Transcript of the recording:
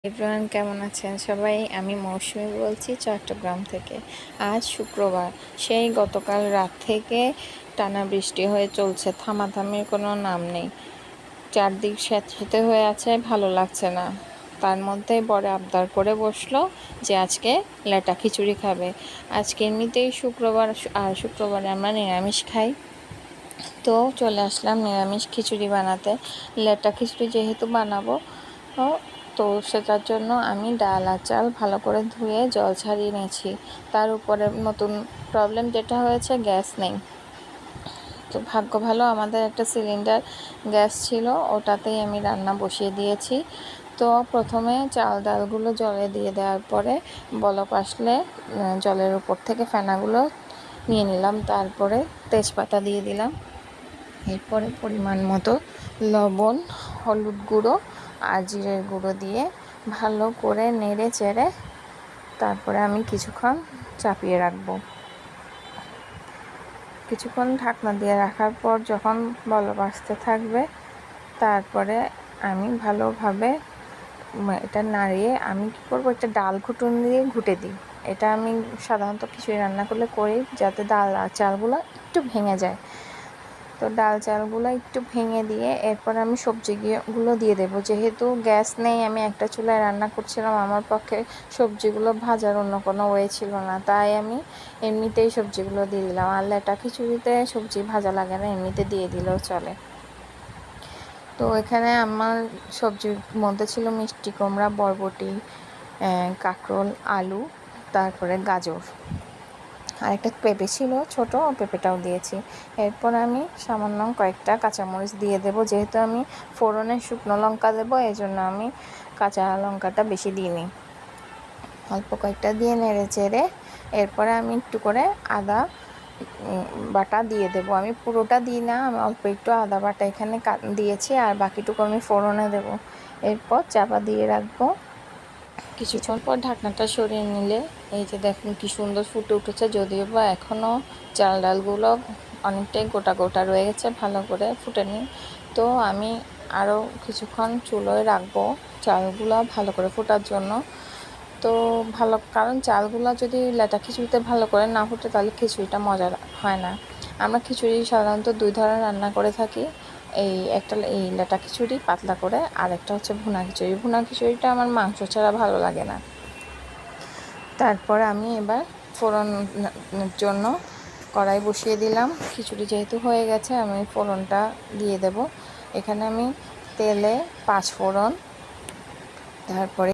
Everyone, কেমন আছেন সবাই? আমি মৌসুমী বলছি চট্টগ্রাম থেকে। আজ শুক্রবার, সেই গতকাল রাত থেকে টানা বৃষ্টি হয়ে চলছে, থামাথামির কোনো নাম নেই। চারদিক স্যাঁতসেঁতে হয়ে আছে, ভালো লাগছে না। তার মধ্যেই বড় আবদার করে বসলো যে আজকে লেটা খিচুড়ি খাবে। আজকে এমনিতেই শুক্রবার, আর শুক্রবারে আমরা নিরামিষ খাই। তো চলে আসলাম নিরামিষ খিচুড়ি বানাতে। লেটা খিচুড়ি যেহেতু বানাবো, তো সেটার জন্য আমি ডাল আর চাল ভালো করে ধুয়ে জল ছাড়িয়ে নিয়েছি। তার উপরে নতুন প্রবলেম যেটা হয়েছে, গ্যাস নেই। তো ভাগ্য ভালো, আমাদের একটা সিলিন্ডার গ্যাস ছিল, ওটাতেই আমি রান্না বসিয়ে দিয়েছি। তো প্রথমে চাল ডালগুলো জলে দিয়ে দেওয়ার পরে বলক আসলে জলের উপর থেকে ফেনাগুলো নিয়ে নিলাম। তারপরে তেজপাতা দিয়ে দিলাম। এরপরে পরিমাণ মতো লবণ, হলুদ গুঁড়ো আর জিরের গুঁড়ো দিয়ে ভালো করে নেড়ে চেড়ে তারপরে আমি কিছুক্ষণ চাপিয়ে রাখবো। কিছুক্ষণ ঢাকনা দিয়ে রাখার পর যখন বলক আসতে থাকবে, তারপরে আমি ভালোভাবে এটা নাড়িয়ে আমি কী করবো, একটা ডাল ঘুটুন দিয়ে ঘুটে দিই। এটা আমি সাধারণত খিচুড়ি রান্না করলে করি, যাতে ডাল আর চালগুলো একটু ভেঙে যায়। তো ডাল চালগুলো একটু ভেঙে দিয়ে এরপর আমি সবজিগুলো দিয়ে দেবো। যেহেতু গ্যাস নেই, আমি একটা চুলায় রান্না করছিলাম, আমার পক্ষে সবজিগুলো ভাজার অন্য কোনো ওয়ে ছিল না, তাই আমি এমনিতেই সবজিগুলো দিয়ে দিলাম। আর লেটা খিচুড়িতে সবজি ভাজা লাগে না, এমনিতে দিয়ে দিলেও চলে। তো এখানে আমার সবজির মধ্যে ছিল মিষ্টি কুমড়া, বরবটি, কাঁকরোল, আলু, তারপরে গাজর, আর একটা পেঁপে ছিল ছোট, পেঁপেটাও দিয়েছি। এরপর আমি সামান্য কয়েকটা কাঁচামরিচ দিয়ে দেবো। যেহেতু আমি ফোড়নে শুকনো লঙ্কা দেবো, এই জন্য আমি কাঁচা লঙ্কাটা বেশি দিইনি, অল্প কয়েকটা দিয়ে নেড়ে চেড়ে এরপরে আমি একটু করে আদা বাটা দিয়ে দেবো। আমি পুরোটা দিই না, আমি অল্প একটু আদা বাটা এখানে দিয়েছি, আর বাকিটুকু আমি ফোড়নে দেবো। এরপর চাপা দিয়ে রাখবো। কিছুক্ষণ পর ঢাকনাটা সরিয়ে নিলে এই যে দেখুন কি সুন্দর ফুটে উঠেছে, যদিও বা এখনও চাল ডালগুলো অনেকটাই গোটা গোটা রয়ে গেছে, ভালো করে ফুটেনি। তো আমি আরও কিছুক্ষণ চুলোয় রাখবো চালগুলো ভালো করে ফোটার জন্য। তো ভালো, কারণ চালগুলো যদি লেটা খিচুড়িতে ভালো করে না ফুটে তাহলে খিচুড়িটা মজার হয় না। আমরা খিচুড়ি সাধারণত দুই ধরনের রান্না করে থাকি। এই লেটা খিচুড়ি পাতলা করে, আর একটা হচ্ছে ভুনা খিচুড়ি। ভুনা খিচুড়িটা আমার মাংস ছাড়া ভালো লাগে না। তারপর আমি এবার ফোড়নের জন্য কড়াই বসিয়ে দিলাম। খিচুড়ি যেহেতু হয়ে গেছে, আমি ফোড়নটা দিয়ে দেব। এখানে আমি তেলে 5 ফোড়ন, তারপরে